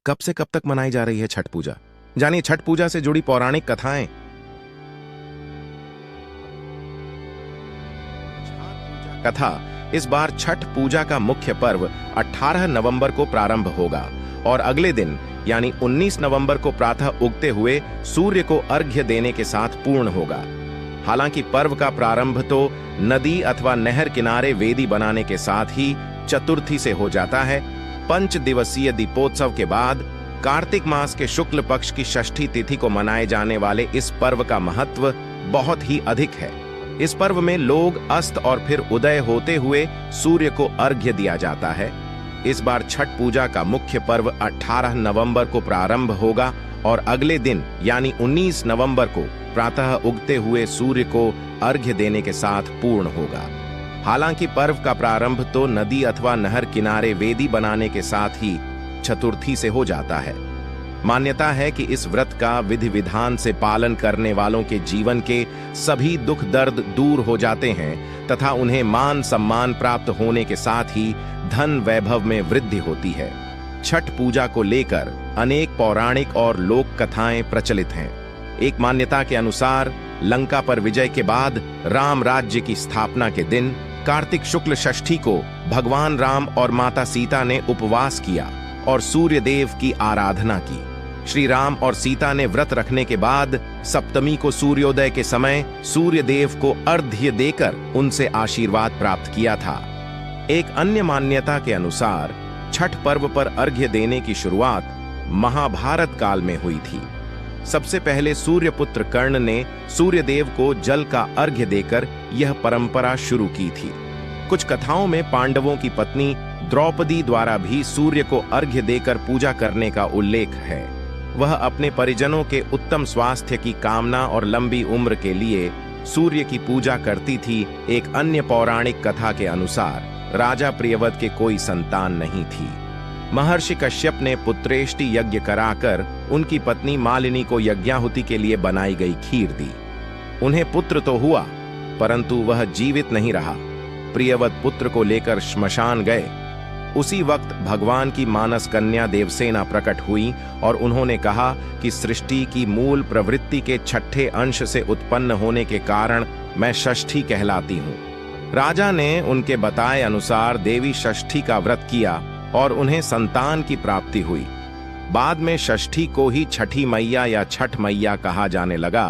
कब से कब तक मनाई जा रही है छठ पूजा? जानिए छठ पूजा से जुड़ी पौराणिक कथाएं। कथा। इस बार छठ पूजा का मुख्य पर्व 18 नवंबर को प्रारंभ होगा और अगले दिन यानी 19 नवंबर को प्रातः उगते हुए सूर्य को अर्घ्य देने के साथ पूर्ण होगा। हालांकि पर्व का प्रारंभ तो नदी अथवा नहर किनारे वेदी बनाने के साथ ही चतुर्थी से हो जाता है। 5 दिवसीय दीपोत्सव के बाद कार्तिक मास के शुक्ल पक्ष की षष्ठी तिथि को मनाए जाने वाले इस पर्व का महत्व बहुत ही अधिक है। इस पर्व में लोग अस्त और फिर उदय होते हुए सूर्य को अर्घ्य दिया जाता है। इस बार छठ पूजा का मुख्य पर्व 18 नवंबर को प्रारंभ होगा और अगले दिन यानी 19 नवंबर को प्रातः उगते हुए सूर्य को अर्घ्य देने के साथ पूर्ण होगा। हालांकि पर्व का प्रारंभ तो नदी अथवा नहर किनारे वेदी बनाने के साथ ही चतुर्थी से हो जाता है। मान्यता है कि इस व्रत का विधि विधान से पालन करने वालों के जीवन के सभी दुख दर्द दूर हो जाते हैं तथा उन्हें मान सम्मान प्राप्त होने के साथ ही धन वैभव में वृद्धि होती है। छठ पूजा को लेकर अनेक पौराणिक और लोक कथाएं प्रचलित हैं। एक मान्यता के अनुसार लंका पर विजय के बाद राम राज्य की स्थापना के दिन कार्तिक शुक्ल षष्ठी को भगवान राम और माता सीता ने उपवास किया और सूर्य देव की आराधना की। श्री राम और सीता ने व्रत रखने के बाद सप्तमी को सूर्योदय के समय सूर्य देव को अर्घ्य देकर उनसे आशीर्वाद प्राप्त किया था। एक अन्य मान्यता के अनुसार छठ पर्व पर अर्घ्य देने की शुरुआत महाभारत काल में हुई थी। सबसे पहले सूर्यपुत्र कर्ण ने सूर्य देव को जल का अर्घ्य देकर यह परंपरा शुरू की थी। कुछ कथाओं में पांडवों की पत्नी द्रौपदी द्वारा भी सूर्य को अर्घ्य देकर पूजा करने का उल्लेख है। वह अपने परिजनों के उत्तम स्वास्थ्य की कामना और लंबी उम्र के लिए सूर्य की पूजा करती थी। एक अन्य पौराणिक कथा के अनुसार राजा प्रियव्रत के कोई संतान नहीं थी। महर्षि कश्यप ने पुत्रेष्टि यज्ञ कराकर उनकी पत्नी मालिनी को यज्ञाहुति के लिए बनाई गई खीर दी। उन्हें पुत्र तो हुआ परंतु वह जीवित नहीं रहा। प्रियव्रत पुत्र को लेकर श्मशान गए। उसी वक्त भगवान की मानस कन्या देवसेना प्रकट हुई और उन्होंने कहा कि सृष्टि की मूल प्रवृत्ति के छठे अंश से उत्पन्न होने के कारण मैं षष्ठी कहलाती हूँ। राजा ने उनके बताए अनुसार देवी षष्ठी का व्रत किया और उन्हें संतान की प्राप्ति हुई। बाद में षष्ठी को ही छठी मैया या छठ मैया कहा जाने लगा।